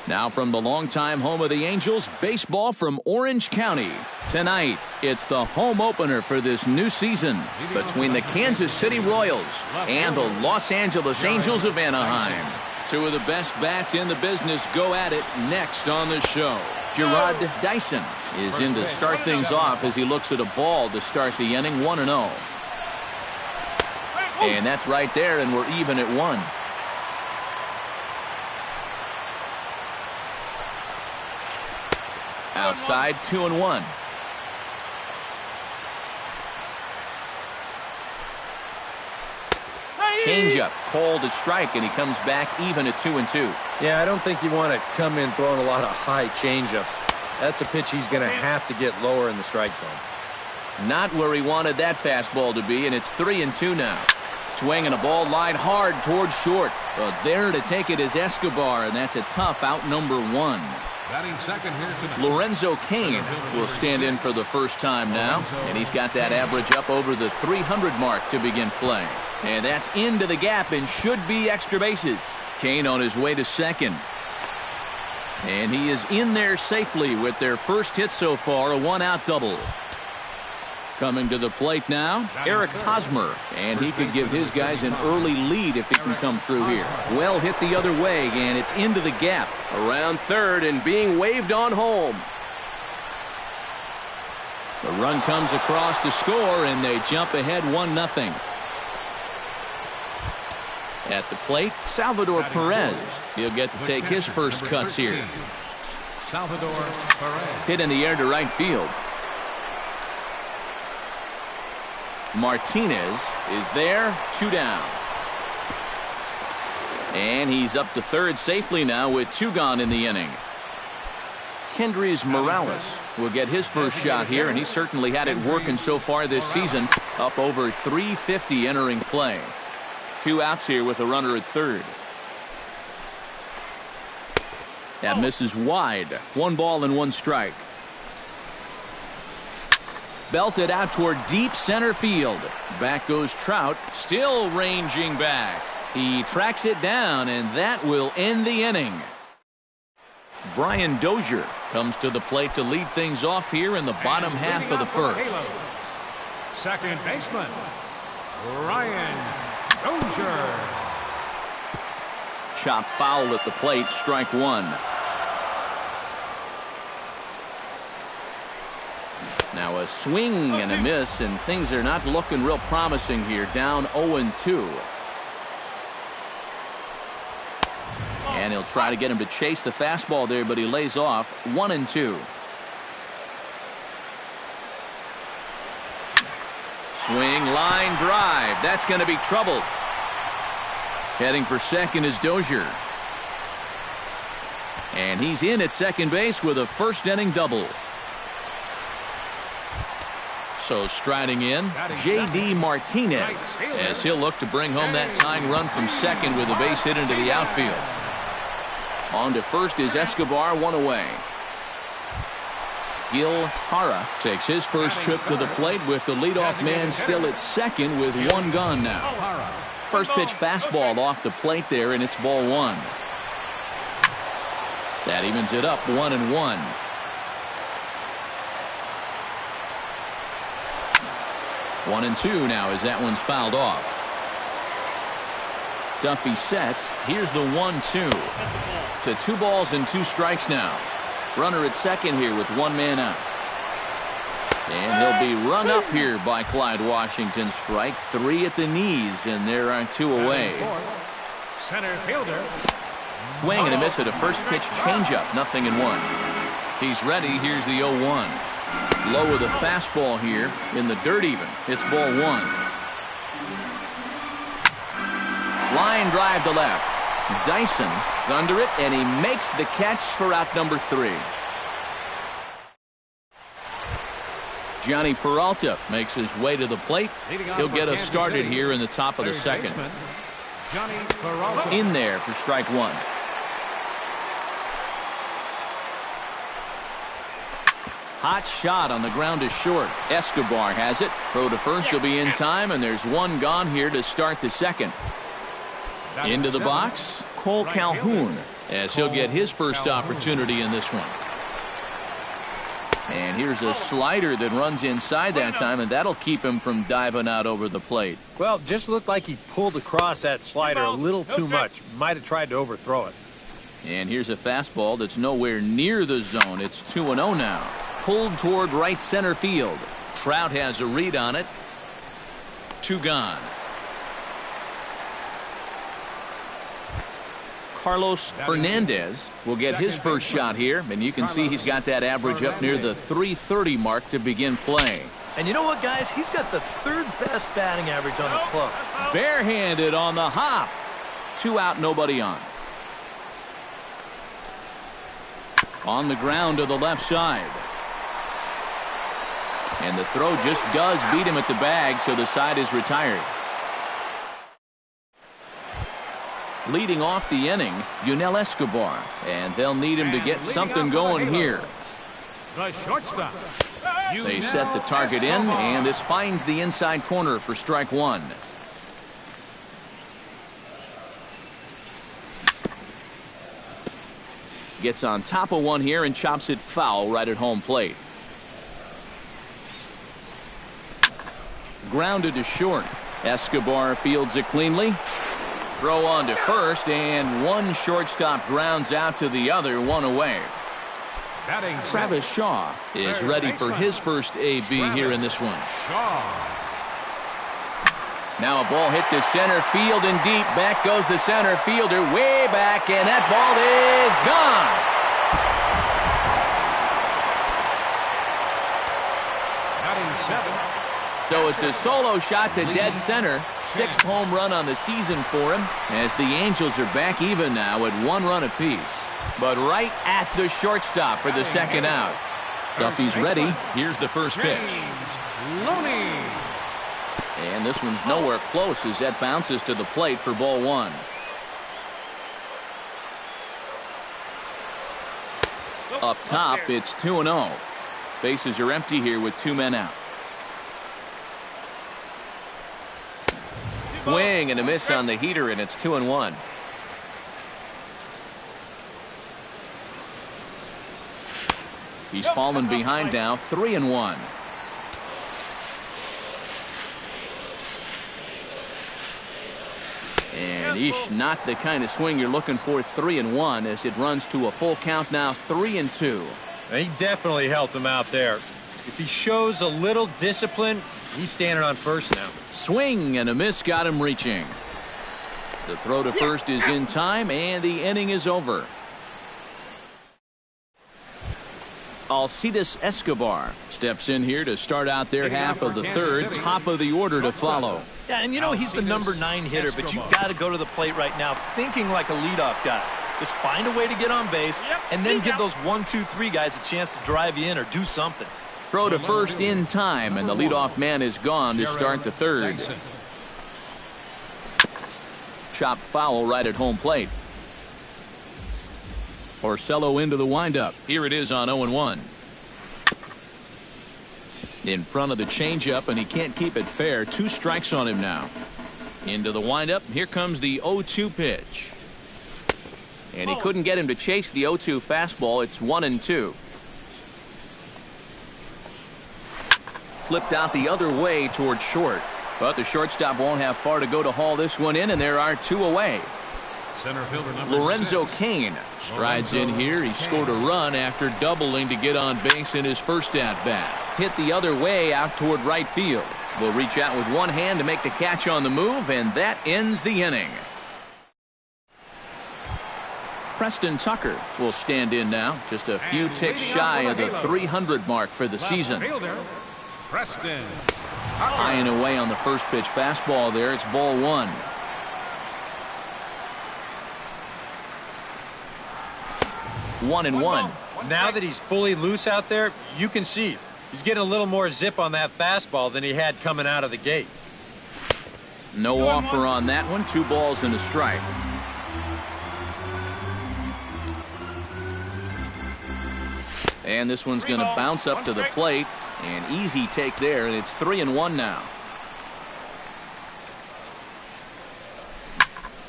Now from the longtime home of the Angels, baseball from Orange County. Tonight, it's the home opener for this new season between the Kansas City Royals and the Los Angeles Angels of Anaheim. Two of the best bats in the business go at it next on the show. Gerard Dyson is in to start things off as he looks at a ball to start the inning, 1-0. And that's right there, and we're even at 1. Outside, 2-1. Changeup, called a strike, and he comes back even at 2-2. Yeah, I don't think you want to come in throwing a lot of high changeups. That's a pitch he's going to have to get lower in the strike zone. Not where he wanted that fastball to be, and it's 3-2 now. Swinging a ball line hard towards short. But there to take it is Escobar, and that's a tough out number 1. Lorenzo Cain will stand in for the first time now, and he's got that average up over the 300 mark to begin play. And that's into the gap and should be extra bases. Cain on his way to second. And he is in there safely with their first hit so far, a 1-out double. Coming to the plate now, Eric Hosmer, and he could give his guys an early lead if he can come through here. Well hit the other way, and it's into the gap. Around third and being waved on home. The run comes across to score, and they jump ahead 1-0. At the plate, Salvador Perez. He'll get to take his first cuts here. Salvador Perez. Hit in the air to right field. Martinez is there, 2 down. And he's up to third safely now with 2 gone in the inning. Kendrys Morales will get his first shot here, and he certainly had it working so far this season. Up over 350 entering play. 2 outs here with a runner at third. That misses wide. 1 ball and 1 strike. Belted out toward deep center field. Back goes Trout, still ranging back. He tracks it down, and that will end the inning. Brian Dozier comes to the plate to lead things off here in the bottom half of the first. Second baseman, Brian Dozier. Chop foul at the plate, strike 1. Now a swing and a miss, and things are not looking real promising here. Down 0-2. And he'll try to get him to chase the fastball there, but he lays off. 1-2. Swing, line drive. That's going to be trouble. Heading for second is Dozier. And he's in at second base with a first inning double. So striding in, J.D. Martinez, as he'll look to bring home that tying run from second with a base hit into the outfield. On to first is Escobar, 1 away. Gil Hara takes his first trip to the plate with the leadoff man still at second with 1 gone now. First pitch fastball off the plate there, and it's ball 1. That evens it up 1-1. One and 2 now as that one's fouled off. Duffy sets. Here's the 1-2. To 2 balls and 2 strikes now. Runner at second here with 1 man out. And he'll be rung up here by Clyde Washington. Strike 3 at the knees, and there are 2 away. Center fielder. Swing and a miss at a first pitch changeup. 0-1. He's ready. Here's the 0-1. Low with a fastball here in the dirt even. It's ball 1. Line drive to left. Dyson is under it, and he makes the catch for out number 3. Johnny Peralta makes his way to the plate. He'll get us started here in the top of the second. In there for strike 1. Hot shot on the ground is short. Escobar has it. Throw to first will be in time, and there's 1 gone here to start the second. Into the box, Cole Calhoun. as he'll get his first opportunity in this one. And here's a slider that runs inside that time, and that'll keep him from diving out over the plate. Well, just looked like he pulled across that slider a little too much. Might have tried to overthrow it. And here's a fastball that's nowhere near the zone. It's 2-0 now. Pulled toward right center field. Trout has a read on it. 2 gone. Carlos Fernandez will get his first shot here, and you can see he's got that average up near the 330 mark to begin play. And you know what, guys? He's got the 3rd best batting average on the club. Barehanded on the hop. 2 out, nobody on. On the ground to the left side. And the throw just does beat him at the bag, so the side is retired. Leading off the inning, Yunel Escobar, and they'll need him to get something going here. The shortstop. They set the target in, and this finds the inside corner for strike 1. Gets on top of one here and chops it foul right at home plate. Grounded to short. Escobar fields it cleanly. Throw on to first, and one shortstop grounds out to the other, 1 away. Travis Shaw is ready for his first AB here in this one. Now a ball hit to center field and deep. Back goes the center fielder way back, and that ball is gone. So it's a solo shot to dead center. 6th home run on the season for him, as the Angels are back even now at 1 run apiece. But right at the shortstop for the 2nd out. Duffy's ready. Here's the first pitch. And this one's nowhere close as that bounces to the plate for ball 1. Up top, it's 2-0. Bases are empty here with 2 men out. Swing and a miss on the heater, and it's 2-1. He's fallen behind now, 3-1. And not the kind of swing you're looking for. 3-1 as it runs to a full count now, 3-2. He definitely helped him out there. If he shows a little discipline, he's standing on first now. Swing and a miss got him reaching. The throw to first is in time, and the inning is over. Alcides Escobar steps in here to start out their half of the 3rd. Top of the order to follow. Yeah, and you know, he's the number 9 hitter, but you've got to go to the plate right now thinking like a leadoff guy. Just find a way to get on base, and then give those 1, 2, 3 guys a chance to drive you in or do something. Throw to first in time, and the leadoff man is gone to start the 3rd. Chop foul right at home plate. Porcello into the windup. Here it is on 0-1. In front of the changeup, and he can't keep it fair. 2 strikes on him now. Into the windup. Here comes the 0-2 pitch. And he couldn't get him to chase the 0-2 fastball. It's 1-2. Flipped out the other way towards short. But the shortstop won't have far to go to haul this one in, and there are 2 away. Lorenzo Cain strides in here. He scored a run after doubling to get on base in his first at-bat. Hit the other way out toward right field. Will reach out with one hand to make the catch on the move, and that ends the inning. Preston Tucker will stand in now, just a few ticks shy of the 300 mark for the season. Preston. High and away on the first pitch fastball there. It's ball 1. One and one. Now that he's fully loose out there, you can see he's getting a little more zip on that fastball than he had coming out of the gate. No offer on that one. 2 balls and a strike. And this one's going to bounce up to the plate. An easy take there, and it's 3-1 now.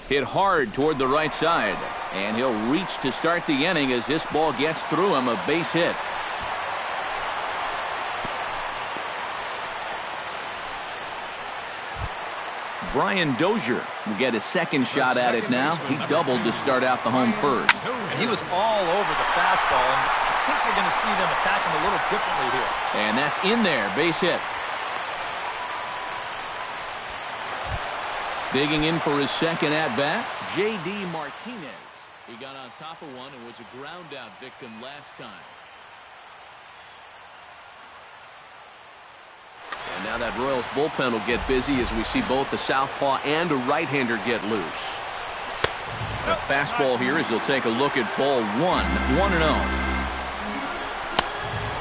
Hit hard toward the right side. And he'll reach to start the inning as this ball gets through him, a base hit. Brian Dozier will get his second shot at it now. He doubled to start out the home first. He was all over the fastball, and I think we're going to see them attack him a little differently here. And that's in there, base hit. Digging in for his second at-bat, J.D. Martinez. He got on top of one and was a ground-out victim last time. And now that Royals bullpen will get busy as we see both the southpaw and a right-hander get loose. A fastball here as they'll take a look at ball 1-0.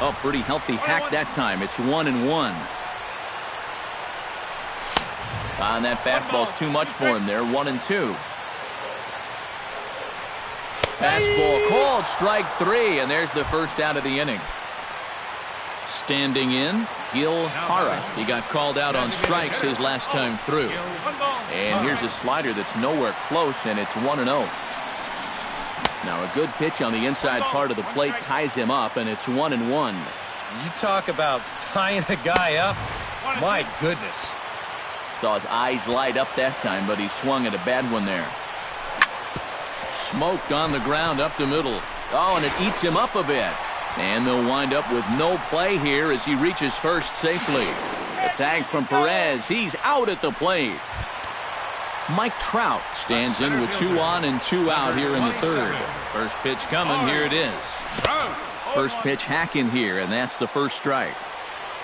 Oh, pretty healthy hack that time. It's 1-1. And that fastball's too much for him there. 1-2. Fastball called, strike 3, and there's the first out of the inning. Standing in, Gil Hara. He got called out on strikes his last time through. And here's a slider that's nowhere close, and it's 1-0. Now a good pitch on the inside part of the plate ties him up, and it's 1-1. You talk about tying a guy up. My goodness. Saw his eyes light up that time, but he swung at a bad one there. Smoked on the ground up the middle. Oh, and it eats him up a bit. And they'll wind up with no play here as he reaches first safely. A tag from Perez. He's out at the plate. Mike Trout stands in with 2 on and 2 out here in the third. First pitch coming. Here it is. First pitch hacking here, and that's the first strike.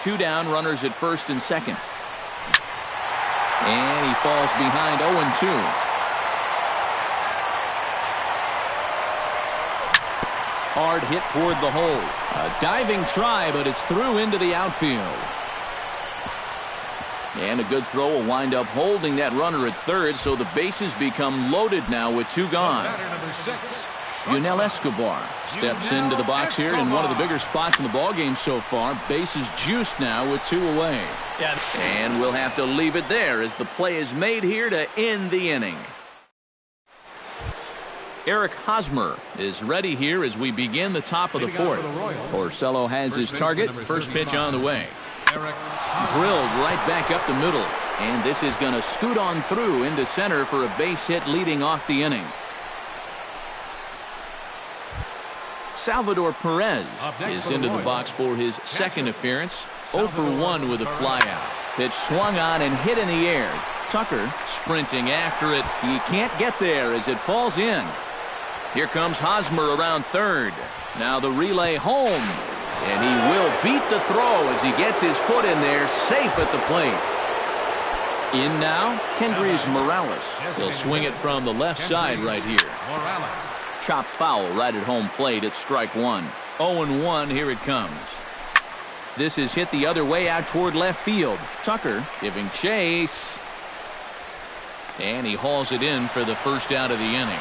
2 down, runners at first and second. And he falls behind 0-2. Hard hit toward the hole. A diving try, but it's through into the outfield. And a good throw will wind up holding that runner at third, so the bases become loaded now with 2 gone. Yunel Escobar steps into the box here in one of the bigger spots in the ballgame so far. Bases juiced now with 2 away. And we'll have to leave it there as the play is made here to end the inning. Eric Hosmer is ready here as we begin the top of the fourth. Porcello has his target. First pitch on the way. Drilled right back up the middle. And this is going to scoot on through into center for a base hit leading off the inning. Salvador Perez is into the box for his second appearance. 0 for 1 with a flyout. Pitch swung on and hit in the air. Tucker sprinting after it. He can't get there as it falls in. Here comes Hosmer around third. Now the relay home. And he will beat the throw as he gets his foot in there, safe at the plate. In now, Kendrys Morales. He'll swing it from the left side right here. Chop foul right at home plate at strike 1. 0-1, here it comes. This is hit the other way out toward left field. Tucker giving chase. And he hauls it in for the first out of the inning.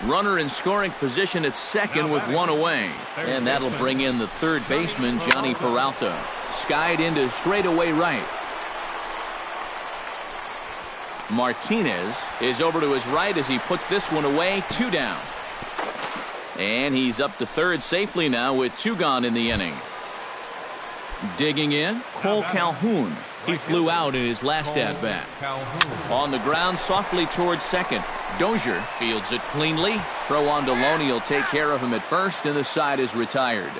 Runner in scoring position at second with 1 away. And that'll bring in the third baseman, Johnny Peralta. Skied into straightaway right. Martinez is over to his right as he puts this one away. 2 down. And he's up to third safely now with 2 gone in the inning. Digging in, Cole Calhoun. He flew out in his last at-bat. On the ground, softly towards second. Dozier fields it cleanly. Throw on to Loney will take care of him at first, and the side is retired.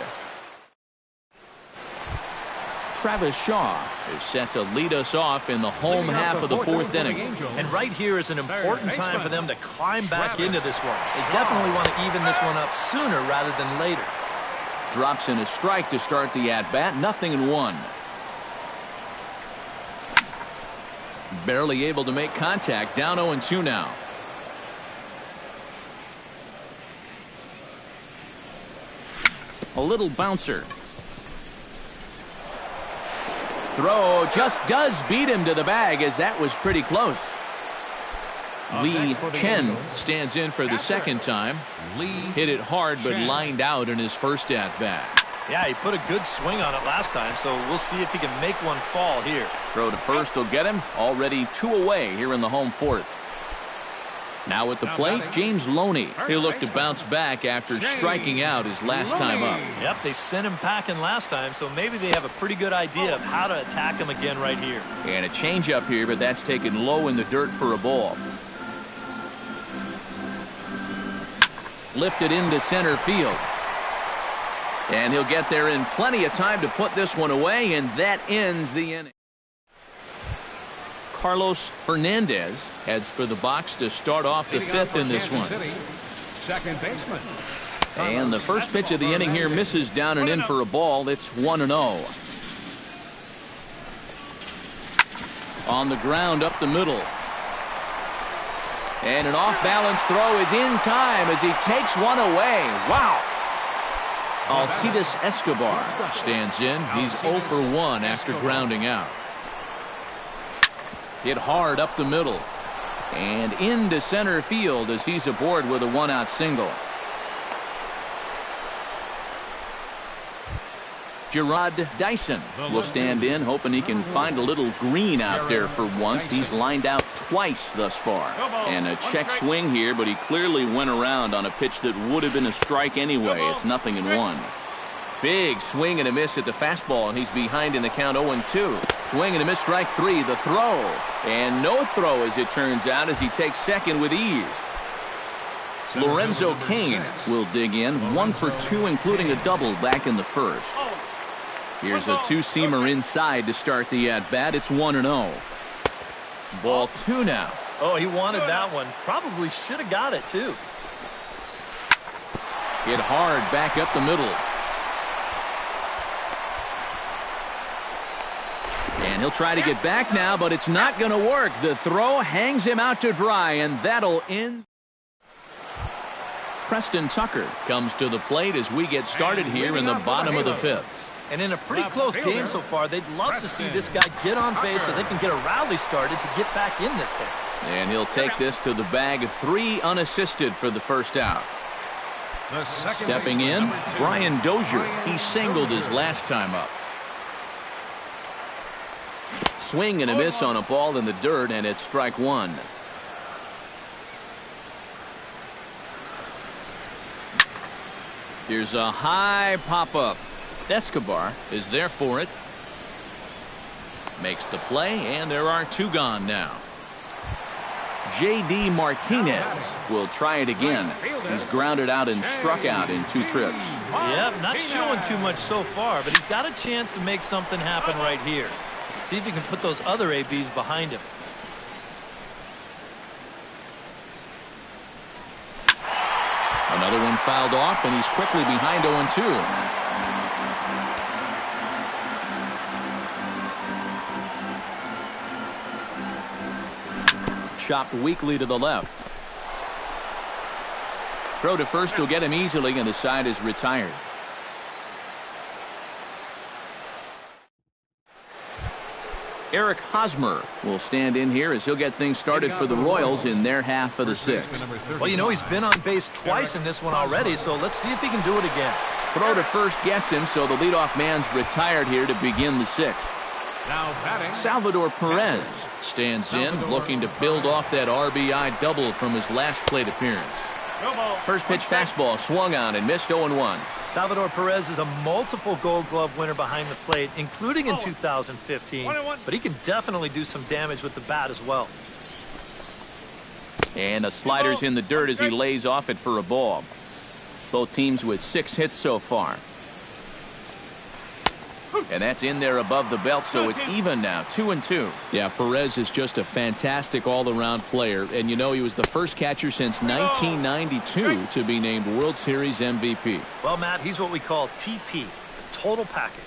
Travis Shaw is set to lead us off in the home half of the fourth inning. And right here is an important time for them to climb back into this one. They definitely want to even this one up sooner rather than later. Drops in a strike to start the at-bat. 0-1. Barely able to make contact. Down 0-2 now. A little bouncer. Throw just does beat him to the bag as that was pretty close. Lee Chen stands in for the second time. Hit it hard but lined out in his first at-bat. Yeah, he put a good swing on it last time, so we'll see if he can make one fall here. Throw to first will get him. Already 2 away here in the home fourth. Now at the plate, James Loney. He'll look to bounce back after striking out his last time up. Yep, they sent him packing last time, so maybe they have a pretty good idea of how to attack him again right here. And a changeup here, but that's taken low in the dirt for a ball. Lifted into center field. And he'll get there in plenty of time to put this one away, and that ends the inning. Carlos Fernandez heads for the box to start off the fifth in this one. Second baseman. And the first pitch of the inning here misses down and in for a ball. It's 1-0. On the ground up the middle. And an off-balance throw is in time as he takes one away. Wow. Alcides Escobar stands in. He's 0 for 1 after grounding out. Hit hard up the middle. And into center field as he's aboard with a 1-out single. Gerard Dyson will stand in, hoping he can find a little green out there for once. He's lined out twice thus far. And a check swing here, but he clearly went around on a pitch that would have been a strike anyway. It's 0-1. Big swing and a miss at the fastball, and he's behind in the count 0-2. Swing and a miss, strike 3, the throw. And no throw, as it turns out, as he takes second with ease. Lorenzo Cain will dig in, 1 for 2, including a double back in the first. Here's a two-seamer inside to start the at-bat. It's 1-0. Ball 2 now. Oh, he wanted that one. Probably should have got it, too. Hit hard back up the middle. And he'll try to get back now, but it's not going to work. The throw hangs him out to dry, and that'll end. Preston Tucker comes to the plate as we get started here in the bottom of the fifth. And in a pretty close game so far, they'd love to see this guy get on base so they can get a rally started to get back in this thing. And he'll take this to the bag, 3 unassisted for the first out. Stepping in, Brian Dozier. He singled his last time up. Swing and a miss on a ball in the dirt, and it's strike 1. Here's a high pop-up. Escobar is there for it. Makes the play, and there are 2 gone now. J.D. Martinez will try it again. He's grounded out and struck out in 2 trips. Yep, not showing too much so far, but he's got a chance to make something happen right here. See if he can put those other ABs behind him. Another one fouled off, and he's quickly behind 0-2. Chopped weakly to the left. Throw to first will get him easily, and the side is retired. Eric Hosmer will stand in here as he'll get things started for the Royals in their half of the 6th. Well, you know, he's been on base twice in this one already, so let's see if he can do it again. Throw to first gets him, so the leadoff man's retired here to begin the 6th. Now batting, Salvador Perez stands in, looking to build off that RBI double from his last plate appearance. First pitch fastball swung on and missed 0-1. Salvador Perez is a multiple Gold Glove winner behind the plate, including in 2015, but he can definitely do some damage with the bat as well. And the slider's in the dirt as he lays off it for a ball. Both teams with 6 hits so far. And that's in there above the belt, so it's even now, 2-2. Yeah, Perez is just a fantastic all-around player, and you know he was the first catcher since 1992 to be named World Series MVP. Well, Matt, he's what we call TP, total package.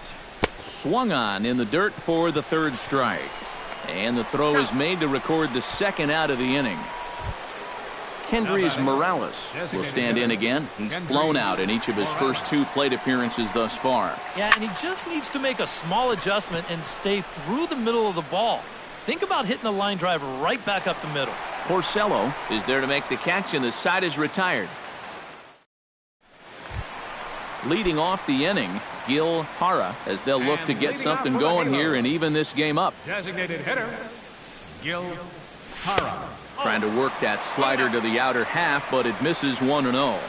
Swung on in the dirt for the 3rd strike. And the throw is made to record the 2nd out of the inning. Kendrys Morales will stand in again. He's flown out in each of his first 2 plate appearances thus far. Yeah, and he just needs to make a small adjustment and stay through the middle of the ball. Think about hitting a line drive right back up the middle. Porcello is there to make the catch, and the side is retired. Leading off the inning, Gil Hara as they'll look to get something going here and even this game up. Designated hitter, Gil Hara. Trying to work that slider to the outer half, but it misses 1-0.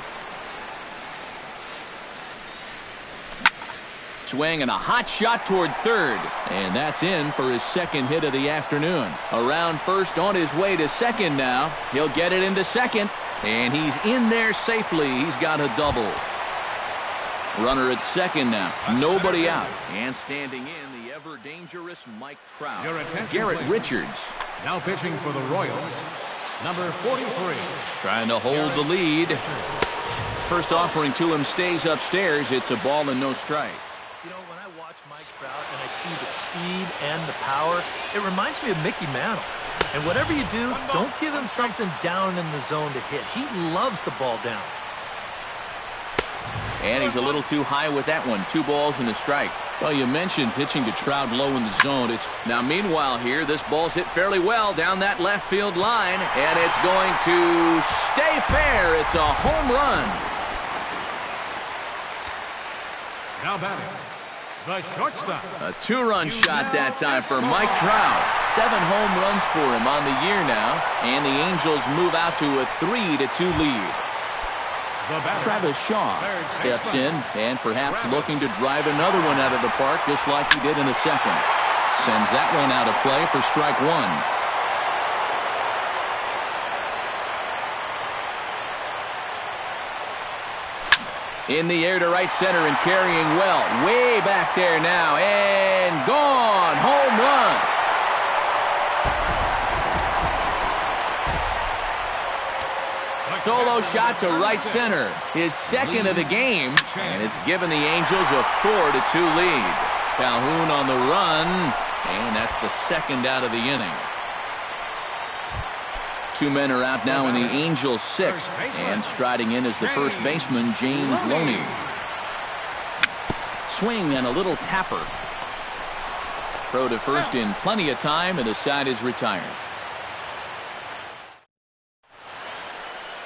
Swing and a hot shot toward third, and that's in for his second hit of the afternoon. Around first, on his way to second now. He'll get it into second, and he's in there safely. He's got a double. Runner at second now, nobody out, and standing in the ever dangerous Mike Trout. Garrett Richards Now pitching for the Royals, number 43. trying to hold the lead. First offering to him stays upstairs. It's a ball and no strike. You know, when I watch Mike Trout and I see the speed and the power, it reminds me of Mickey Mantle. And whatever you do, don't give him something down in the zone to hit. He loves the ball down. And he's a little too high with that one. 2 balls and a strike. Well, you mentioned pitching to Trout low in the zone. Now, meanwhile here, this ball's hit fairly well down that left field line, and it's going to stay fair. It's a home run. Now batting, the shortstop. A 2-run shot that time for Mike Trout. 7 home runs for him on the year now, and the Angels move out to a 3-2 lead. Travis Shaw steps in and perhaps looking to drive another one out of the park just like he did in the second. Sends that one out of play for strike 1. In the air to right center and carrying well. Way back there now and gone. Home run. Solo shot to right center. His second of the game, and it's given the Angels a 4-2 lead. Calhoun on the run, and that's the second out of the inning. 2 men are out now in the Angels' 6th, and striding in is the first baseman, James Loney. Swing and a little tapper. Throw to first in plenty of time, and the side is retired.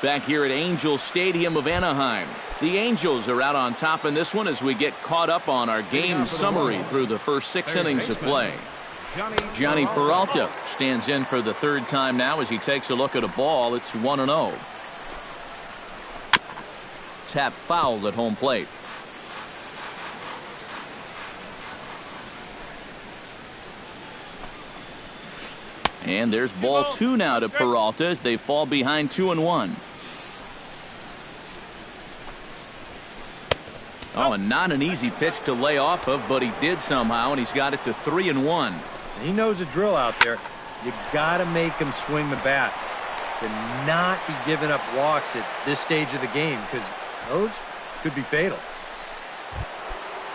Back here at Angels Stadium of Anaheim. The Angels are out on top in this one as we get caught up on our game summary through the first 6 innings of play. Johnny Peralta stands in for the 3rd time now as he takes a look at a ball. It's 1-0. Tap foul at home plate. And there's ball 2 now to Peralta as they fall behind 2-1. Oh, and not an easy pitch to lay off of, but he did somehow, and he's got it to 3-1. He knows the drill out there. You got to make him swing the bat. To not be giving up walks at this stage of the game, because those could be fatal.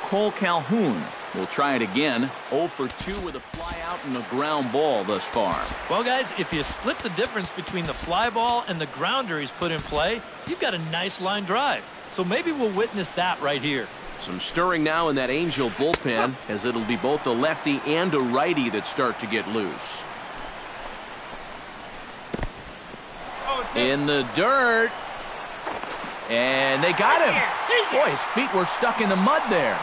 Cole Calhoun will try it again. 0 for 2 with a fly out and a ground ball thus far. Well, guys, if you split the difference between the fly ball and the grounder he's put in play, you've got a nice line drive. So maybe we'll witness that right here. Some stirring now in that Angel bullpen as it'll be both a lefty and a righty that start to get loose. In the dirt. And they got him. Boy, his feet were stuck in the mud there.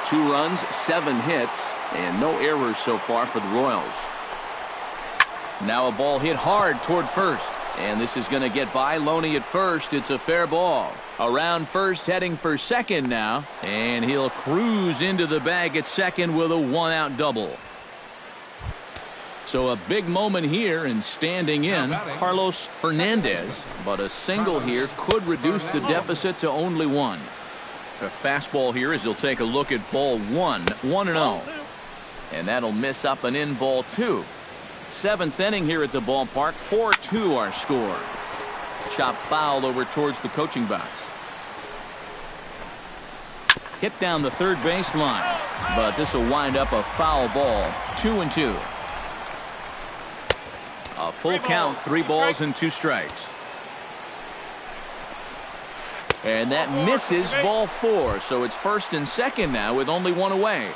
2 runs, 7 hits, and no errors so far for the Royals. Now a ball hit hard toward first. And this is going to get by Loney at first. It's a fair ball. Around first, heading for second now. And he'll cruise into the bag at second with a 1-out double. So a big moment here, and standing in, Carlos Fernandez. But a single here could reduce the deficit to only 1. A fastball here as he'll take a look at ball 1. 1-0. And that'll miss up and in ball 2. 7th inning here at the ballpark. 4-2 our score. Chop foul over towards the coaching box. Hit down the third base line, but this will wind up a foul ball. 2-2. A full count, 3 balls and 2 strikes. And that misses ball 4, so it's first and second now with only 1 away.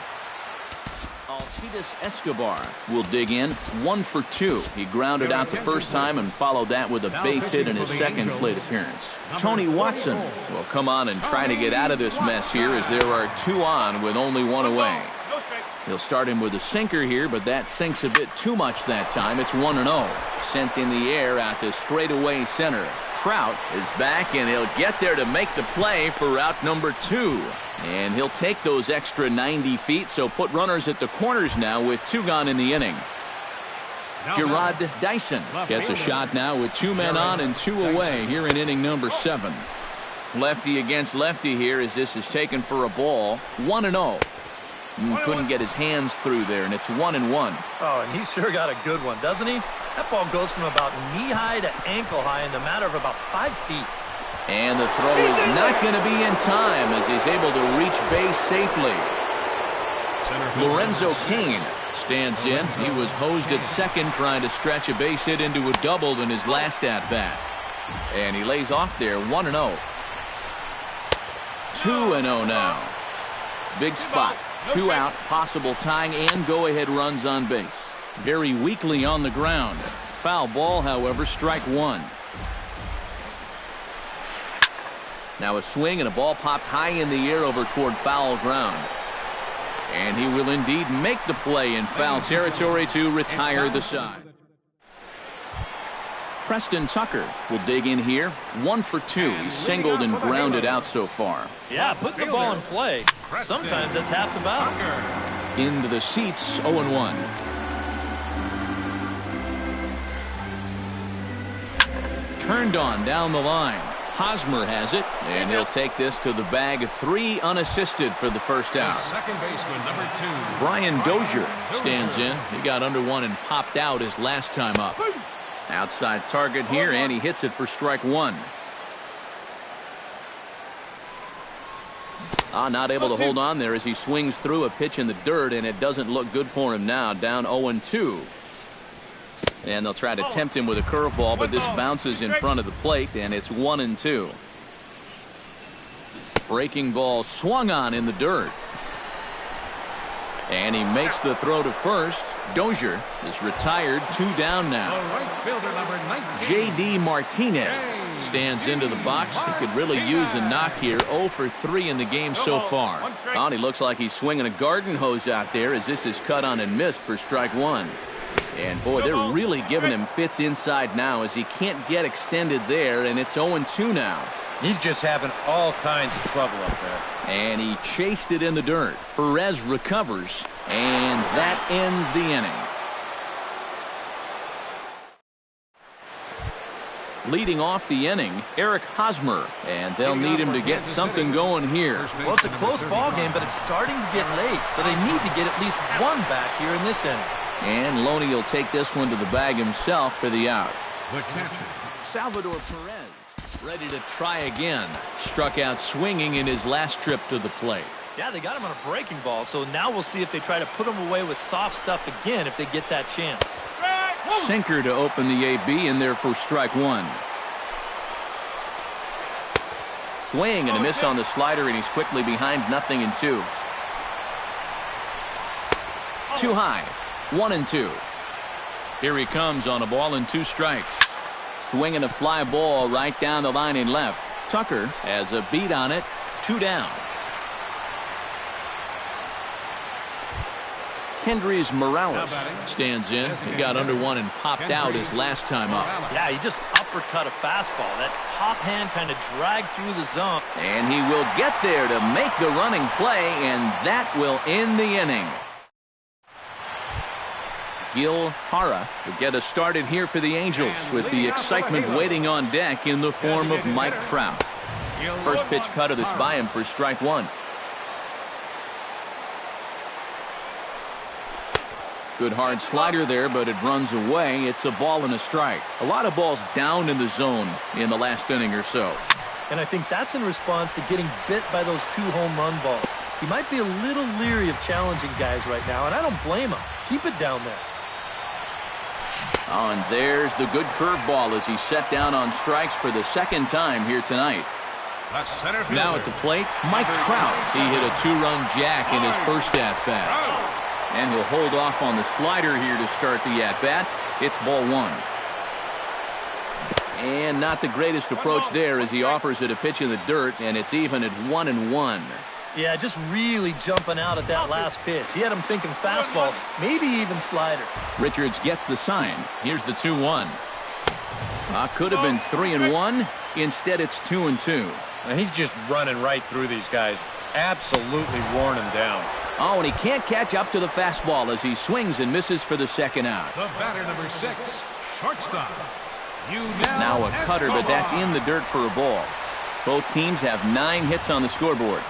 Escobar will dig in 1 for 2. He grounded out the first time and followed that with a base hit in his second plate appearance. Tony Watson will come on and try to get out of this mess here as there are 2 on with only 1 away. He'll start him with a sinker here, but that sinks a bit too much that time. It's 1-0. Sent in the air out to straightaway center. Trout is back, and he'll get there to make the play for route number 2. And he'll take those extra 90 feet, so put runners at the corners now with 2 gone in the inning. Gerard Dyson gets a shot now with 2 men on and 2 away here in inning number 7. Lefty against lefty here as this is taken for a ball. 1-0. Couldn't get his hands through there, and it's 1-1. Oh, and he sure got a good one, doesn't he? That ball goes from about knee-high to ankle-high in the matter of about 5 feet. And the throw is not going to be in time as he's able to reach base safely. Lorenzo Cain stands in. He was hosed at second trying to stretch a base hit into a double in his last at-bat. And he lays off there, 1-0. 2-0 now. Big spot. 2 out, possible tying and go-ahead runs on base. Very weakly on the ground. Foul ball, however, strike 1. Now a swing and a ball popped high in the air over toward foul ground. And he will indeed make the play in foul territory to retire the side. Preston Tucker will dig in here. 1 for 2. He's singled and grounded out so far. Yeah, put the ball in play. Sometimes that's half the battle. Into the seats, 0-1. Turned on down the line. Hosmer has it, and he'll take this to the bag. 3 unassisted for the first out. Second baseman, number 2. Brian Dozier stands in. He got under 1 and popped out his last time up. Outside target here, and he hits it for strike 1. Not able to hold on there as he swings through a pitch in the dirt, and it doesn't look good for him now. Down 0-2. And they'll try to tempt him with a curveball, but this bounces in front of the plate, and it's 1-2. Breaking ball swung on in the dirt. And he makes the throw to first. Dozier is retired. 2 down now. Right fielder, number 19. J.D. Martinez stands into the box. He could really use a knock here. 0 for 3 in the game so far. He looks like he's swinging a garden hose out there as this is cut on and missed for strike 1. And boy, they're really giving him fits inside now as he can't get extended there, and it's 0-2 now. He's just having all kinds of trouble up there. And he chased it in the dirt. Perez recovers, and that ends the inning. Leading off the inning, Eric Hosmer, and they'll need him to get something going here. Well, it's a close ball game, but it's starting to get late, so they need to get at least 1 back here in this inning. And Loney will take this one to the bag himself for the out. The catcher. Salvador Perez, ready to try again. Struck out swinging in his last trip to the plate. Yeah, they got him on a breaking ball, so now we'll see if they try to put him away with soft stuff again if they get that chance. Sinker to open the AB in there for strike 1. Swing and a miss on the slider, and he's quickly behind 0-2. Too high. 1-2. Here he comes on a ball and 2 strikes. Swinging a fly ball right down the line in left. Tucker has a beat on it. 2 down. Kendrys Morales stands in. He got under 1 and popped out his last time up. Yeah, he just uppercut a fastball. That top hand kind of dragged through the zone. And he will get there to make the running play, and that will end the inning. Gil Hara will get us started here for the Angels with the excitement waiting on deck in the form of Mike Trout. First pitch cutter that's by him for strike 1. Good hard slider there, but it runs away. It's a ball and a strike. A lot of balls down in the zone in the last inning or so. And I think that's in response to getting bit by those 2 home run balls. He might be a little leery of challenging guys right now, and I don't blame him. Keep it down there. Oh, and there's the good curveball as he's set down on strikes for the second time here tonight. Now at the plate, Mike Trout. He hit a 2-run jack in his first at-bat. And he'll hold off on the slider here to start the at-bat. It's ball one. And not the greatest approach there as he offers it a pitch in the dirt, and it's even at 1-1. Yeah, just really jumping out at that last pitch. He had him thinking fastball, maybe even slider. Richards gets the sign. Here's the 2-1. Could have been 3-1. Instead, it's 2-2. Now he's just running right through these guys. Absolutely worn them down. Oh, and he can't catch up to the fastball as he swings and misses for the second out. The batter, number 6, shortstop. Now a cutter, but that's in the dirt for a ball. Both teams have 9 hits on the scoreboard.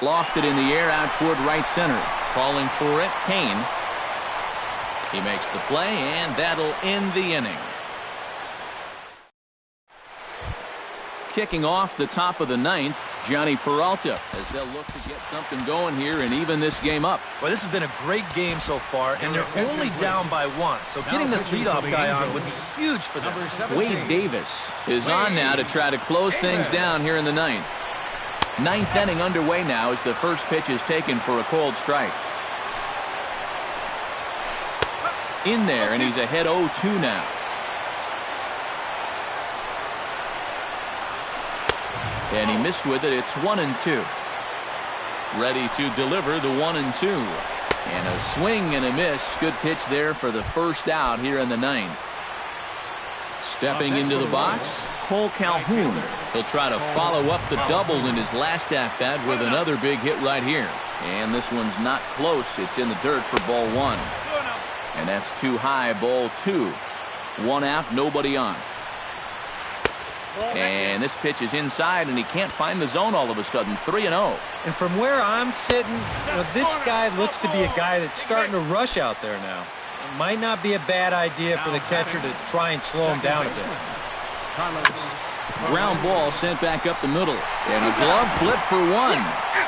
Lofted in the air out toward right center. Calling for it, Kane. He makes the play, and that'll end the inning. Kicking off the top of the 9th, Johnny Peralta, as they'll look to get something going here and even this game up. Well, this has been a great game so far, and they're only down by 1. So getting this leadoff guy on would be huge for them. Wade Davis is on now to try to close things down here in the 9th. 9th inning underway now as the first pitch is taken for a cold strike. In there, and he's ahead 0-2 now. And he missed with it. It's 1-2. Ready to deliver the 1-2. And a swing and a miss. Good pitch there for the first out here in the 9th. Stepping into the box, Cole Calhoun. He'll try to follow up the double in his last at-bat with another big hit right here. And this one's not close. It's in the dirt for ball 1. And that's too high, ball 2. 1 out, nobody on. And this pitch is inside, and he can't find the zone all of a sudden. 3-0. And from where I'm sitting, this guy looks to be a guy that's starting to rush out there now. It might not be a bad idea for the catcher to try and slow him down a bit. Ground ball sent back up the middle. And a glove flip for 1.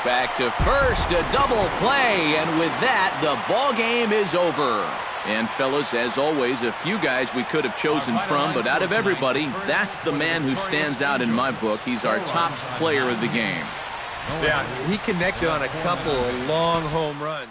Back to first, a double play. And with that, the ball game is over. And fellas, as always, a few guys we could have chosen from, but out of everybody, that's the man who stands out in my book. He's our top player of the game. Yeah, he connected on a couple of long home runs.